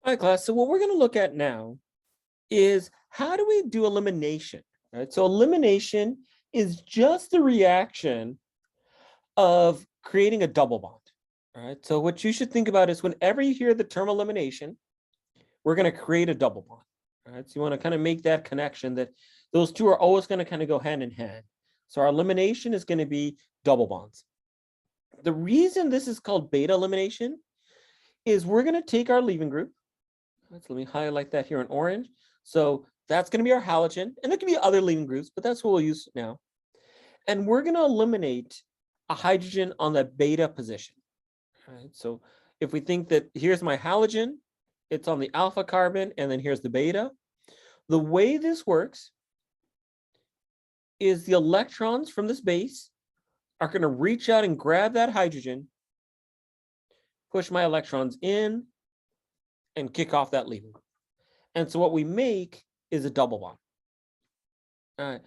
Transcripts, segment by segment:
All right, class. So what we're going to look at now is how do we do elimination, right? So elimination is just the reaction of creating a double bond, all right? So what you should think about is whenever you hear the term elimination, we're going to create a double bond, all right? So you want to kind of make that connection that those two are always going to kind of go hand in hand. So our elimination is going to be double bonds. The reason this is called beta elimination is we're going to take our leaving group. So let me highlight that here in orange. So that's going to be our halogen, and there can be other leaving groups, but that's what we'll use now. And we're going to eliminate a hydrogen on the beta position. All right, so if we think that here's my halogen, it's on the alpha carbon, and then here's the beta. The way this works is the electrons from this base are going to reach out and grab that hydrogen, push my electrons in, and kick off that leaving group. And so what we make is a double bond. All right.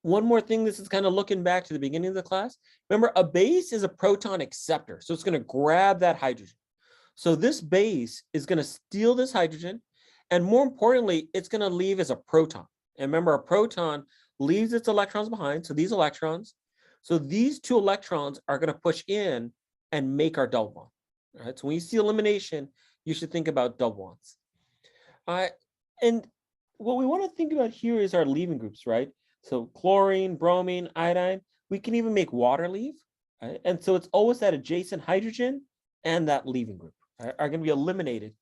One more thing, this is kind of looking back to the beginning of the class. Remember, a base is a proton acceptor. So it's going to grab that hydrogen. So this base is going to steal this hydrogen. And more importantly, it's going to leave as a proton. And remember, a proton leaves its electrons behind. So these electrons. So these two electrons are going to push in and make our double bond. All right. So when you see elimination, you should think about double bonds. And what we want to think about here is our leaving groups, right? So chlorine, bromine, iodine, we can even make water leave. Right? And so it's always that adjacent hydrogen and that leaving group are going to be eliminated.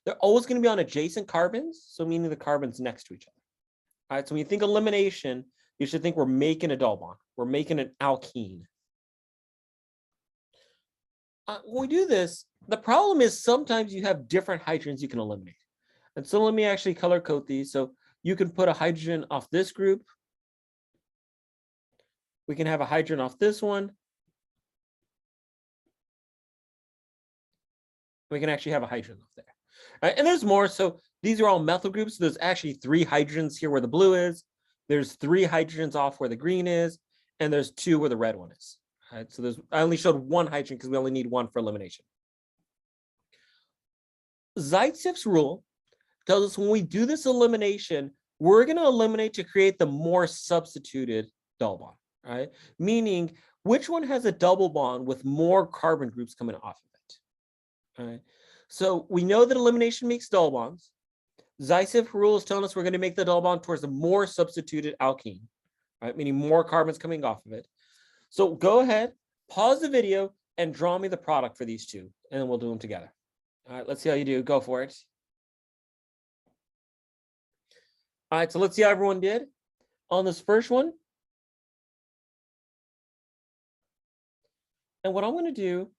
They're always going to be on adjacent carbons, so meaning the carbons next to each other. All right, so when you think elimination, you should think we're making a double bond. We're making an alkene. When we do this, the problem is sometimes you have different hydrogens you can eliminate. And so let me actually color code these. So you can put a hydrogen off this group. We can have a hydrogen off this one. We can actually have a hydrogen off there. All right, and there's more. So these are all methyl groups. There's actually 3 hydrogens here where the blue is. There's 3 hydrogens off where the green is. And there's 2 where the red one is. All right, so I only showed 1 hydrogen because we only need 1 for elimination. Zaitsev's rule tells us when we do this elimination, we're going to eliminate to create the more substituted double bond, right? Meaning, which one has a double bond with more carbon groups coming off of it, all right? So we know that elimination makes double bonds. Zaitsev's rule is telling us we're going to make the double bond towards the more substituted alkene, right? Meaning more carbons coming off of it. So go ahead, pause the video, and draw me the product for these two, and then we'll do them together. All right, let's see how you do. Go for it. All right, so let's see how everyone did on this first one. And what I'm going to do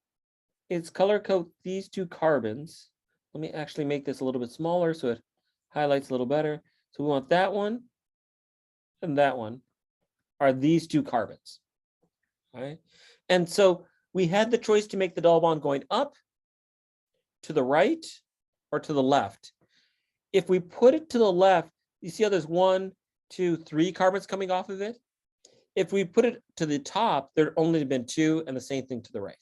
is color code these 2 carbons. Let me actually make this a little bit smaller so it highlights a little better. So we want that one and that one are these 2 carbons. All right. And so we had the choice to make the double bond going up, to the right, or to the left. If we put it to the left, you see how there's 1, 2, 3 carbons coming off of it? If we put it to the top, there'd only been 2, and the same thing to the right.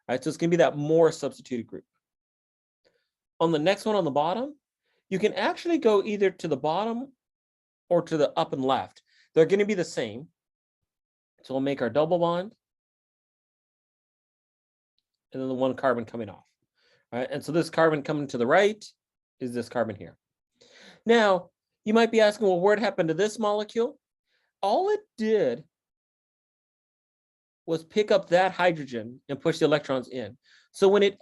All right, so it's going to be that more substituted group. On the next one on the bottom, you can actually go either to the bottom or to the up and left. They're going to be the same. So we'll make our double bond. And then the 1 carbon coming off. All right, and so this carbon coming to the right is this carbon here. Now, you might be asking, well, what happened to this molecule? All it did was pick up that hydrogen and push the electrons in. So when it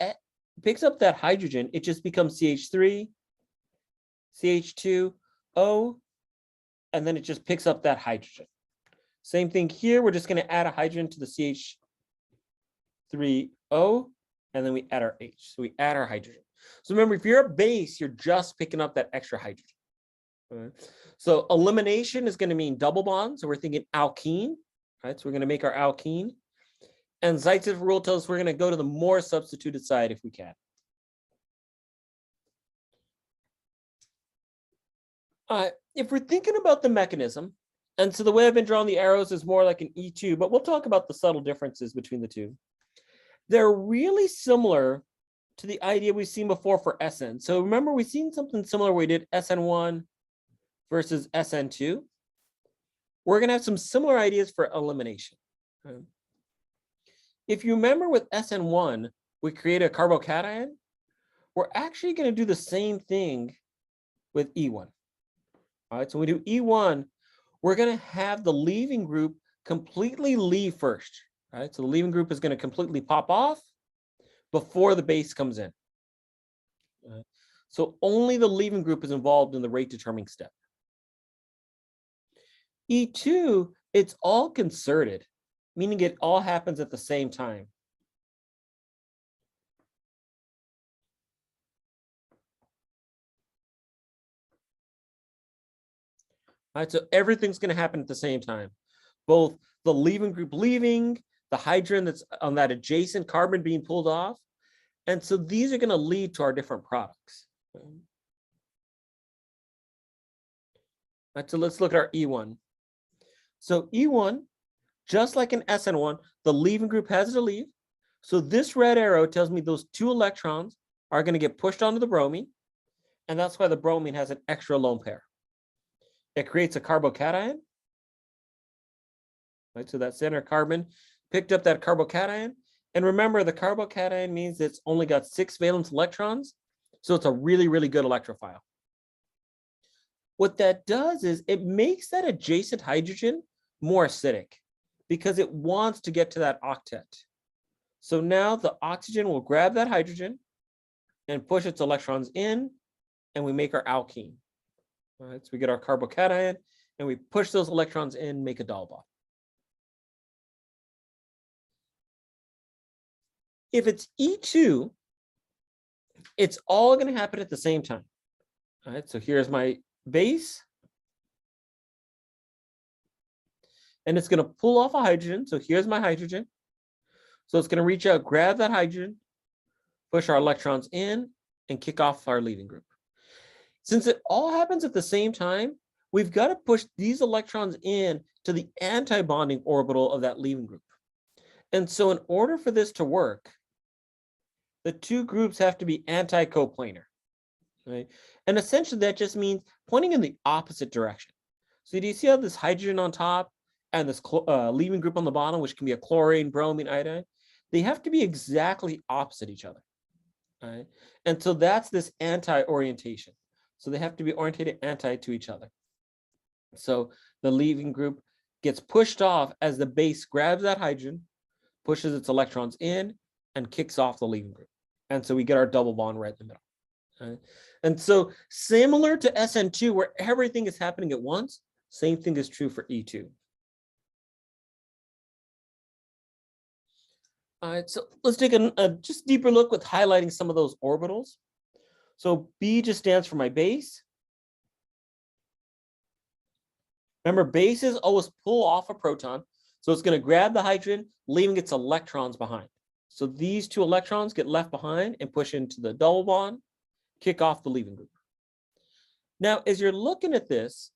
picks up that hydrogen, it just becomes CH3, CH2O, and then it just picks up that hydrogen. Same thing here. We're just going to add a hydrogen to the CH3O, and then we add our H. So we add our hydrogen. So remember, if you're a base, you're just picking up that extra hydrogen. Right. So elimination is going to mean double bonds. So we're thinking alkene, right? So we're going to make our alkene. And Zaitsev's rule tells us we're going to go to the more substituted side if we can. If we're thinking about the mechanism, and so the way I've been drawing the arrows is more like an E2, but we'll talk about the subtle differences between the two. They're really similar to the idea we've seen before for SN. So remember, we've seen something similar. We did SN1 versus SN2. We're going to have some similar ideas for elimination. If you remember with SN1, we create a carbocation. We're actually going to do the same thing with E1. All right, so we do E1, we're going to have the leaving group completely leave first. All right, so the leaving group is going to completely pop off before the base comes in. So only the leaving group is involved in the rate determining step. E2, it's all concerted, meaning it all happens at the same time. All right, so everything's going to happen at the same time. Both the leaving group leaving, the hydrogen that's on that adjacent carbon being pulled off. And so these are going to lead to our different products. All right, so let's look at our E1. So E1, just like in SN1, the leaving group has to leave. So this red arrow tells me those 2 electrons are going to get pushed onto the bromine. And that's why the bromine has an extra lone pair. It creates a carbocation. Right, so that center carbon picked up that carbocation. And remember, the carbocation means it's only got 6 valence electrons. So it's a really, really good electrophile. What that does is it makes that adjacent hydrogen more acidic because it wants to get to that octet. So now the oxygen will grab that hydrogen and push its electrons in, and we make our alkene. All right, so we get our carbocation, and we push those electrons in, make a double bond. If it's E2, it's all going to happen at the same time. All right, so here's my base. And it's going to pull off a hydrogen. So here's my hydrogen. So it's going to reach out, grab that hydrogen, push our electrons in, and kick off our leaving group. Since it all happens at the same time, we've got to push these electrons in to the anti-bonding orbital of that leaving group. And so in order for this to work, the 2 groups have to be anti-coplanar. Right? And essentially that just means pointing in the opposite direction. So do you see how this hydrogen on top and this leaving group on the bottom, which can be a chlorine, bromine, iodine, they have to be exactly opposite each other. Right? And so that's this anti-orientation. So they have to be orientated anti to each other. So the leaving group gets pushed off as the base grabs that hydrogen, pushes its electrons in, and kicks off the leaving group. And so we get our double bond right in the middle. Right? And so similar to SN2, where everything is happening at once, same thing is true for E2. All right, so let's take a just deeper look with highlighting some of those orbitals. So B just stands for my base. Remember, bases always pull off a proton. So it's going to grab the hydrogen, leaving its electrons behind. So these 2 electrons get left behind and push into the double bond, kick off the leaving group. Now, as you're looking at this,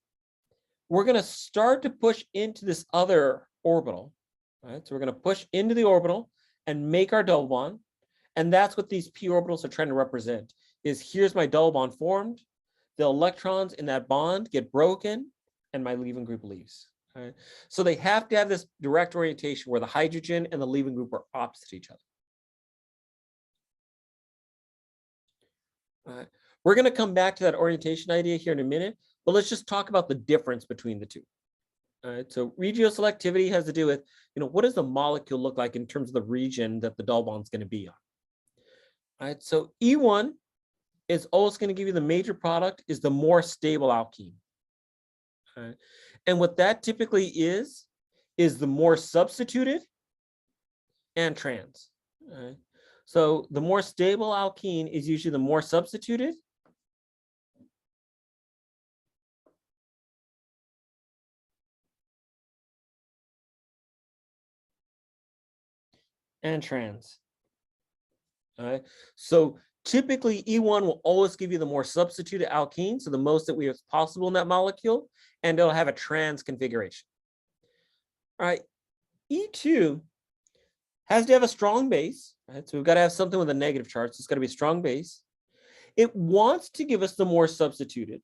we're going to start to push into this other orbital. Right? So we're going to push into the orbital and make our double bond. And that's what these p orbitals are trying to represent, is here's my double bond formed. The electrons in that bond get broken, and my leaving group leaves. Right? So they have to have this direct orientation where the hydrogen and the leaving group are opposite each other. All right. We're going to come back to that orientation idea here in a minute, but let's just talk about the difference between the 2. All right, so regioselectivity has to do with, what does the molecule look like in terms of the region that the double bond is going to be on. All right, so E1 is always going to give you the major product is the more stable alkene. All right. And what that typically is the more substituted and trans. All right. So the more stable alkene is usually the more substituted. And trans. All right. So typically E1 will always give you the more substituted alkene, so the most that we have possible in that molecule, and it'll have a trans configuration. All right. E2 Has to have a strong base, right? So we've got to have something with a negative charge. So it's got to be a strong base. It wants to give us the more substituted.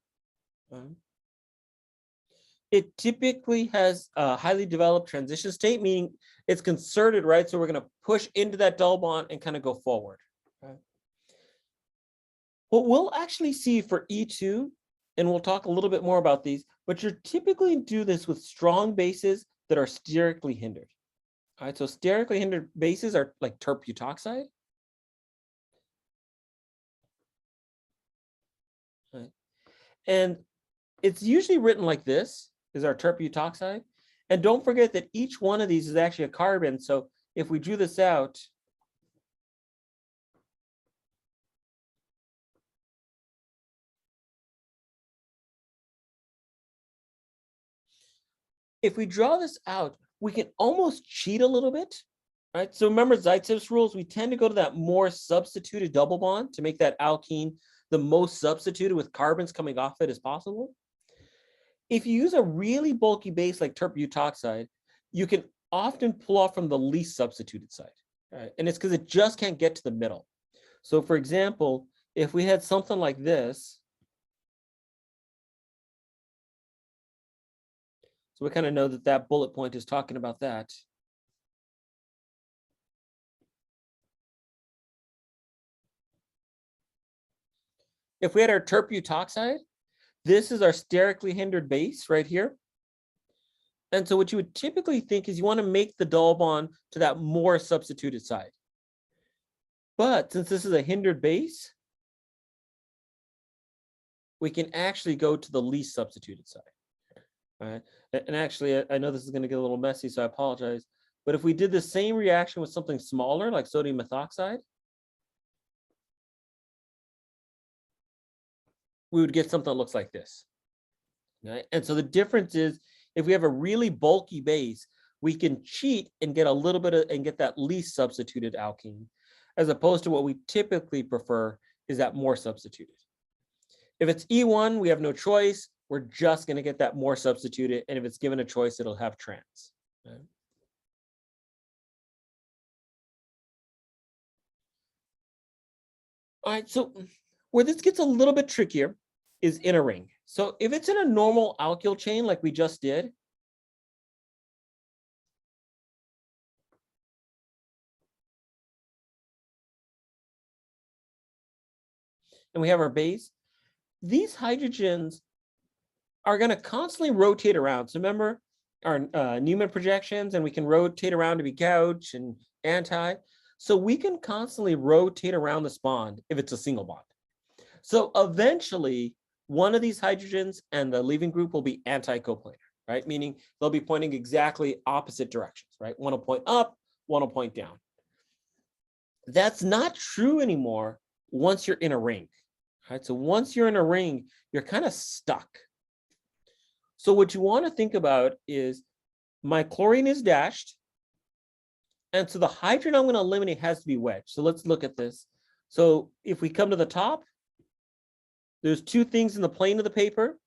It typically has a highly developed transition state, meaning it's concerted, right? So we're going to push into that double bond and kind of go forward. Right? What we'll actually see for E2, and we'll talk a little bit more about these, but you're typically do this with strong bases that are sterically hindered. All right, so sterically hindered bases are like terp-butoxide. Right. And it's usually written like this, is our terp-butoxide. And don't forget that each one of these is actually a carbon. So if we drew this out, if we draw this out, we can almost cheat a little bit, right? So remember Zaitsev's rules, we tend to go to that more substituted double bond to make that alkene the most substituted with carbons coming off it as possible. If you use a really bulky base like terp-butoxide, you can often pull off from the least substituted side, right? And it's because it just can't get to the middle. So for example, if we had something like this, so we kind of know that that bullet point is talking about that. If we had our terp-butoxide, this is our sterically hindered base right here. And so what you would typically think is you want to make the double bond to that more substituted side. But since this is a hindered base, we can actually go to the least substituted side. All right. And actually, I know this is going to get a little messy, so I apologize. But if we did the same reaction with something smaller, like sodium methoxide, we would get something that looks like this. Right? And so the difference is, if we have a really bulky base, we can cheat and get a little bit of, and get that least substituted alkene, as opposed to what we typically prefer is that more substituted. If it's E1, we have no choice. We're just going to get that more substituted. And if it's given a choice, it'll have trans. Right? All right, so where this gets a little bit trickier is in a ring. So if it's in a normal alkyl chain like we just did, and we have our base, these hydrogens are going to constantly rotate around. So remember our Newman projections, and we can rotate around to be gauge and anti. So we can constantly rotate around this bond if it's a single bond. So eventually, one of these hydrogens and the leaving group will be anti-coplanar, right? Meaning they'll be pointing exactly opposite directions, right? One will point up, one will point down. That's not true anymore once you're in a ring, right? So once you're in a ring, you're kind of stuck. So what you want to think about is my chlorine is dashed. And so the hydrogen I'm going to eliminate has to be wedged. So let's look at this. So if we come to the top, there's two things in the plane of the paper.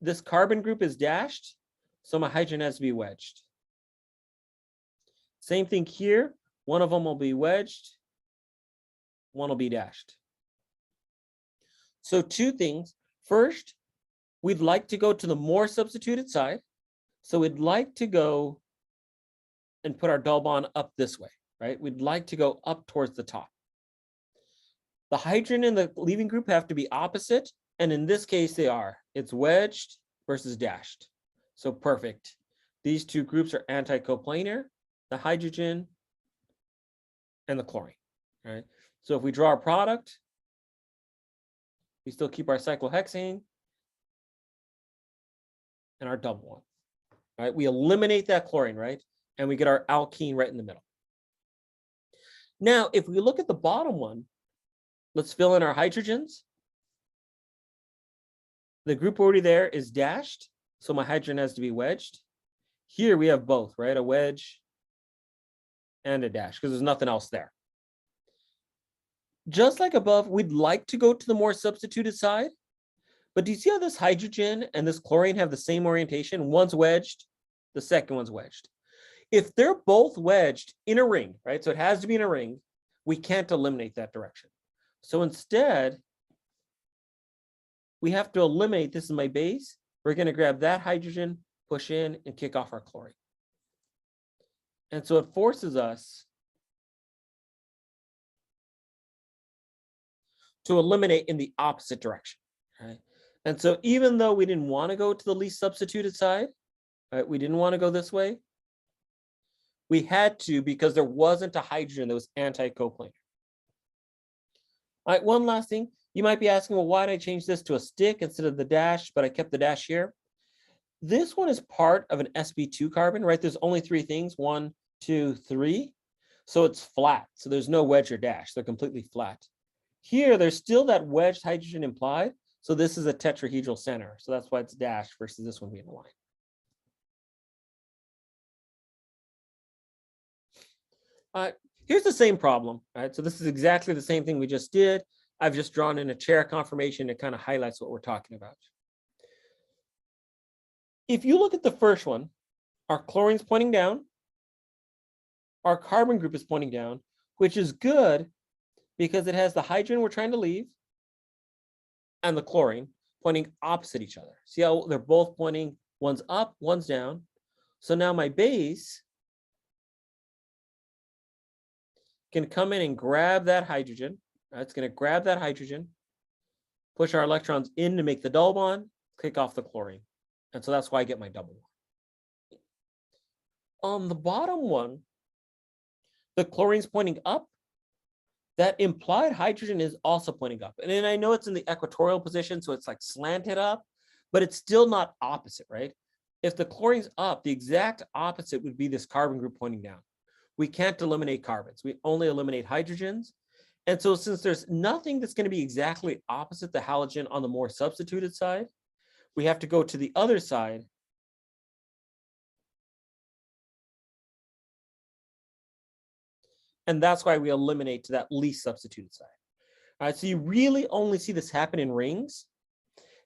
This carbon group is dashed, so my hydrogen has to be wedged. Same thing here. One of them will be wedged, one will be dashed. So two things. First, we'd like to go to the more substituted side. So we'd like to go and put our double bond up this way, right? We'd like to go up towards the top. The hydrogen and the leaving group have to be opposite. And in this case, they are. It's wedged versus dashed. So perfect. These two groups are anti-coplanar, the hydrogen and the chlorine, right? So if we draw our product, we still keep our cyclohexane and our double one, right? We eliminate that chlorine, right? And we get our alkene right in the middle. Now, if we look at the bottom one, let's fill in our hydrogens. The group already there is dashed, so my hydrogen has to be wedged. Here we have both, right? A wedge and a dash, because there's nothing else there. Just like above, we'd like to go to the more substituted side, but do you see how this hydrogen and this chlorine have the same orientation? One's wedged, the second one's wedged. If they're both wedged in a ring, right? So it has to be in a ring, we can't eliminate that direction. So instead, we have to eliminate, this is my base. We're going to grab that hydrogen, push in, and kick off our chlorine. And so it forces us to eliminate in the opposite direction, right? And so even though we didn't want to go to the least substituted side, right, we didn't want to go this way, we had to because there wasn't a hydrogen that was anti-coplanar. All right, one last thing. You might be asking, well, why did I change this to a stick instead of the dash, but I kept the dash here? This one is part of an sp2 carbon, right? There's only 3 things, 1, 2, 3. So it's flat. So there's no wedge or dash. They're completely flat. Here, there's still that wedged hydrogen implied. So this is a tetrahedral center. So that's why it's dashed versus this one being a line. Here's the same problem, right? So this is exactly the same thing we just did. I've just drawn in a chair conformation that kind of highlights what we're talking about. If you look at the first one, our chlorine's pointing down, our carbon group is pointing down, which is good because it has the hydrogen we're trying to leave and the chlorine pointing opposite each other. See how they're both pointing, one's up, one's down. So now my base can come in and grab that hydrogen. It's going to grab that hydrogen, push our electrons in to make the double bond, kick off the chlorine. And so that's why I get my double bond. On the bottom one, the chlorine's pointing up. That implied hydrogen is also pointing up. And then I know it's in the equatorial position, so it's like slanted up, but it's still not opposite, right? If the chlorine's up, the exact opposite would be this carbon group pointing down. We can't eliminate carbons. We only eliminate hydrogens. And so since there's nothing that's going to be exactly opposite the halogen on the more substituted side, we have to go to the other side. And that's why we eliminate to that least substituted side. All right, so you really only see this happen in rings.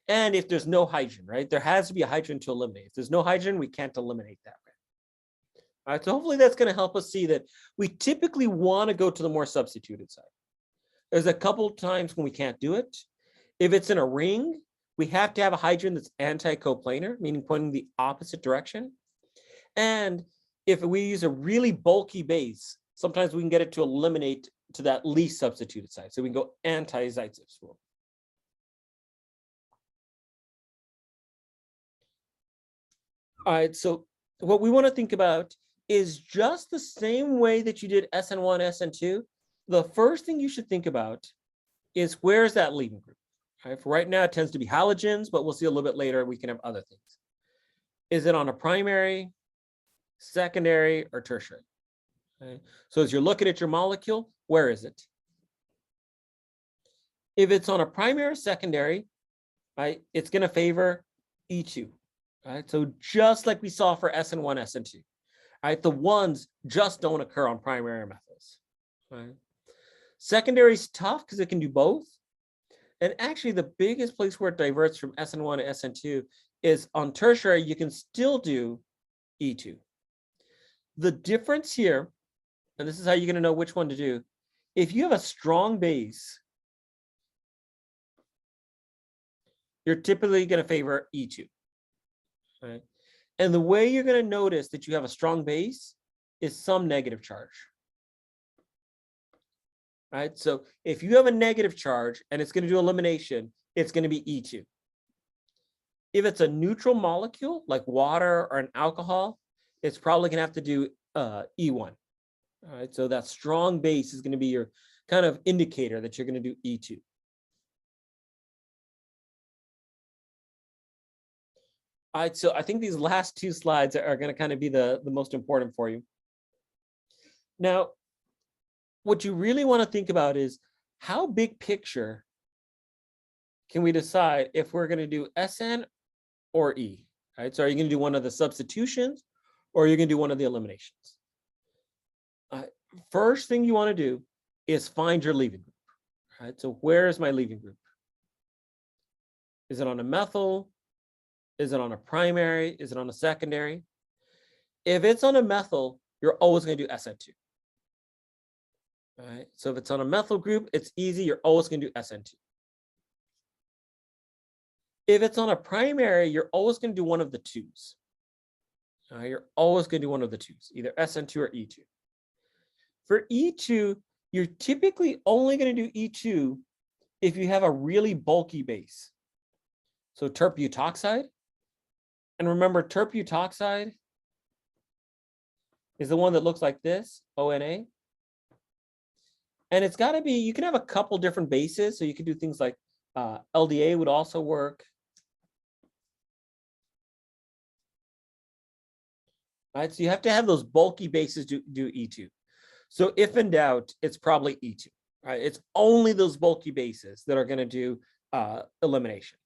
And if there's no hydrogen, right? There has to be a hydrogen to eliminate. If there's no hydrogen, we can't eliminate that way. All right, so hopefully that's going to help us see that we typically want to go to the more substituted side. There's a couple of times when we can't do it. If it's in a ring, we have to have a hydrogen that's anti-coplanar, meaning pointing the opposite direction. And if we use a really bulky base, sometimes we can get it to eliminate to that least substituted side. So we can go anti-Zaitsev rule. All right, so what we want to think about is just the same way that you did SN1, SN2. The first thing you should think about is where's that leaving group? All right, for right now, it tends to be halogens, but we'll see a little bit later, we can have other things. Is it on a primary, secondary, or tertiary? Okay. So as you're looking at your molecule, where is it? If it's on a primary or secondary, right, it's going to favor E2. Right? So just like we saw for SN1, SN2, right, the ones just don't occur on primary methyls. Right? Secondary is tough because it can do both. And actually, the biggest place where it diverts from SN1 to SN2 is on tertiary, you can still do E2. The difference here, and this is how you're going to know which one to do, if you have a strong base, you're typically going to favor E2. Right? And the way you're going to notice that you have a strong base is some negative charge. Right? So if you have a negative charge and it's going to do elimination, it's going to be E2. If it's a neutral molecule like water or an alcohol, it's probably going to have to do E1. All right, so that strong base is going to be your kind of indicator that you're going to do E2. All right, so I think these last 2 slides are going to kind of be the most important for you. Now, what you really want to think about is how big picture can we decide if we're going to do SN or E? Right, so are you going to do one of the substitutions or are you going to do one of the eliminations? First thing you want to do is find your leaving group. Right, so where is my leaving group? Is it on a methyl? Is it on a primary? Is it on a secondary? If it's on a methyl, you're always going to do SN2. All right, so if it's on a methyl group, it's easy. You're always going to do SN2. If it's on a primary, you're always going to do one of the twos. All right, you're always going to do one of the twos, either SN2 or E2. For E2, you're typically only going to do E2 if you have a really bulky base. So terp-butoxide. And remember, terp-butoxide is the one that looks like this, ONA. And it's got to be, you can have a couple different bases. So you can do things like LDA would also work. Right, so you have to have those bulky bases do E2. So if in doubt, it's probably E2. Right, it's only those bulky bases that are going to do elimination.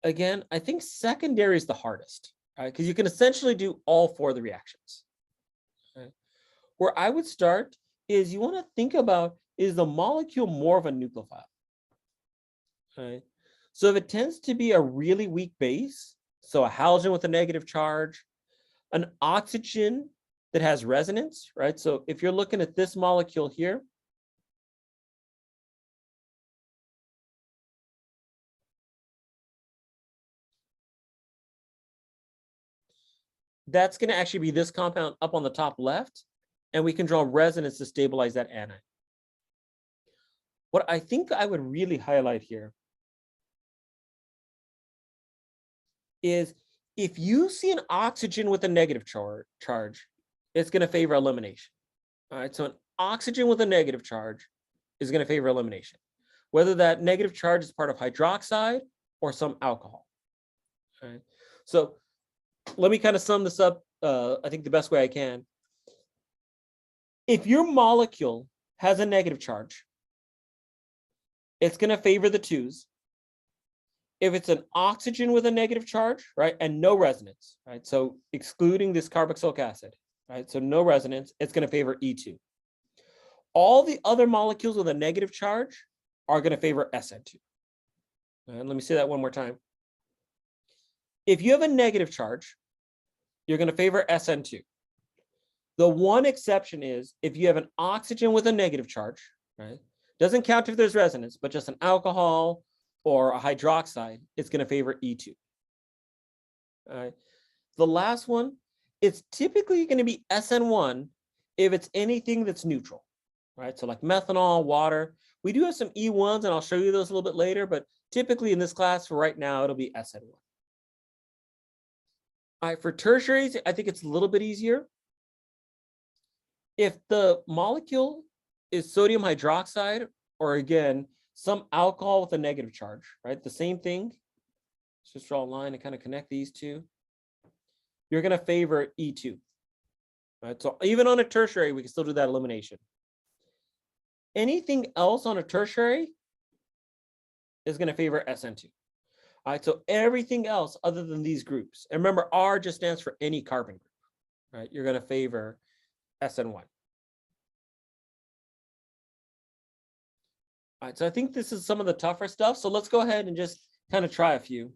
Again, I think secondary is the hardest, right? Because you can essentially do all four of the reactions. Right? Where I would start is you want to think about, is the molecule more of a nucleophile? Right? So if it tends to be a really weak base, so a halogen with a negative charge, an oxygen that has resonance, right? So if you're looking at this molecule here, that's going to actually be this compound up on the top left, and we can draw resonance to stabilize that anion. What I think I would really highlight here is if you see an oxygen with a negative charge, it's going to favor elimination. All right, so an oxygen with a negative charge is going to favor elimination, whether that negative charge is part of hydroxide or some alcohol. All right, so let me kind of sum this up, I think the best way I can. If your molecule has a negative charge, it's going to favor the twos. If it's an oxygen with a negative charge, right, and no resonance, right, so excluding this carboxylic acid, right, so no resonance, it's going to favor E2. All the other molecules with a negative charge are going to favor SN2. And let me say that one more time. If you have a negative charge, you're going to favor SN2. The one exception is if you have an oxygen with a negative charge, right, doesn't count if there's resonance, but just an alcohol or a hydroxide, it's going to favor E2. All right. The last one, it's typically going to be SN1 if it's anything that's neutral, right? So like methanol, water. We do have some E1s, and I'll show you those a little bit later, but typically in this class for right now, it'll be SN1. All right, for tertiaries, I think it's a little bit easier. If the molecule is sodium hydroxide, or again, some alcohol with a negative charge, right? The same thing. Let's just draw a line and kind of connect these two. You're going to favor E2. Right? So even on a tertiary, we can still do that elimination. Anything else on a tertiary is going to favor SN2. All right, so everything else other than these groups, and remember, R just stands for any carbon group, right? You're going to favor SN1. All right, so I think this is some of the tougher stuff. So let's go ahead and just kind of try a few.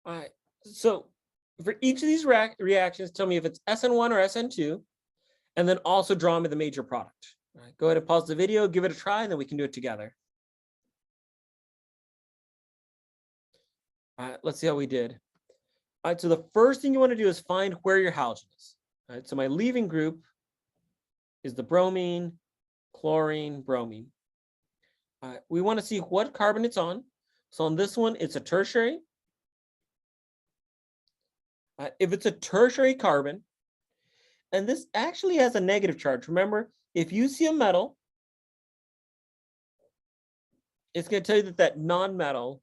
All right, so for each of these reactions, tell me if it's SN1 or SN2, and then also draw me the major product. All right, go ahead and pause the video, give it a try, and then we can do it together. All right, let's see how we did. All right, so the first thing you want to do is find where your halogen is. All right, so my leaving group is the bromine, chlorine, bromine. All right, we want to see what carbon it's on. So on this one, it's a tertiary. If it's a tertiary carbon, and this actually has a negative charge, remember, if you see a metal, it's going to tell you that that non-metal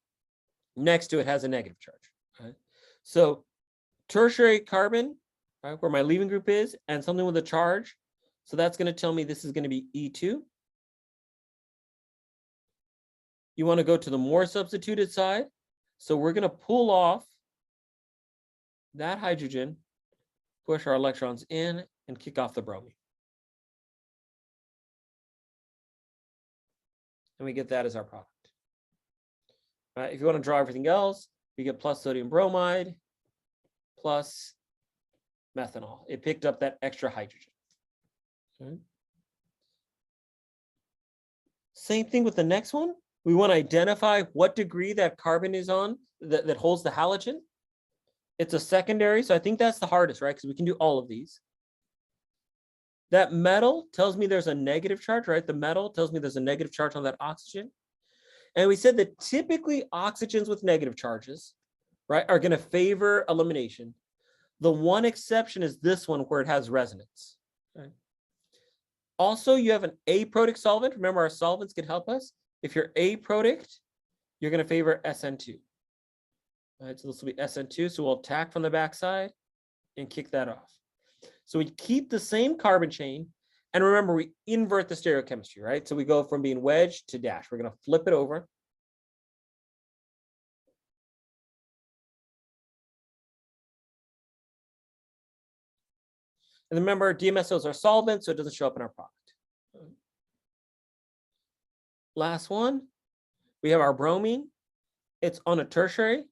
next to it has a negative charge. Right? So tertiary carbon, right, where my leaving group is, and something with a charge. So that's going to tell me this is going to be E2. You want to go to the more substituted side. So we're going to pull off that hydrogen, push our electrons in, and kick off the bromine. And we get that as our product. If you want to draw everything else, we get plus sodium bromide plus methanol. It picked up that extra hydrogen. Okay. Same thing with the next one. We want to identify what degree that carbon is on that holds the halogen. It's a secondary, so I think that's the hardest, right? Because we can do all of these. That metal tells me there's a negative charge, right? The metal tells me there's a negative charge on that oxygen. And we said that typically oxygens with negative charges, right, are going to favor elimination. The one exception is this one where it has resonance. Right? Also, you have an aprotic solvent. Remember, our solvents can help us. If you're aprotic, you're going to favor SN2. All right, so this will be SN2. So we'll attack from the backside and kick that off. So we keep the same carbon chain. And remember, we invert the stereochemistry, right? So we go from being wedge to dash. We're going to flip it over. And remember, DMSOs are solvents, so it doesn't show up in our product. Last one, we have our bromine. It's on a tertiary.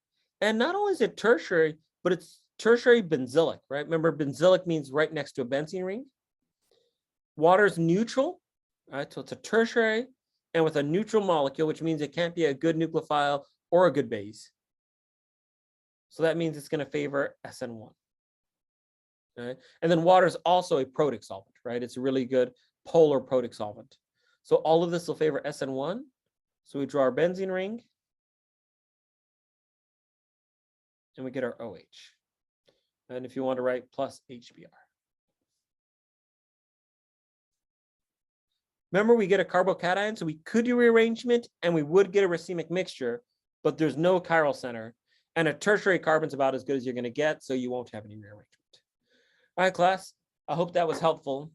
And not only is it tertiary, but it's tertiary benzylic, right? Remember, benzylic means right next to a benzene ring. Water's neutral, right? So it's a tertiary and with a neutral molecule, which means it can't be a good nucleophile or a good base. So that means it's going to favor SN1. Right? And then water is also a protic solvent, right? It's a really good polar protic solvent. So all of this will favor SN1. So we draw our benzene ring. And we get our OH. And if you want to write plus HBr. Remember, we get a carbocation, so we could do rearrangement and we would get a racemic mixture, but there's no chiral center. And a tertiary carbon's about as good as you're going to get, so you won't have any rearrangement. All right, class, I hope that was helpful.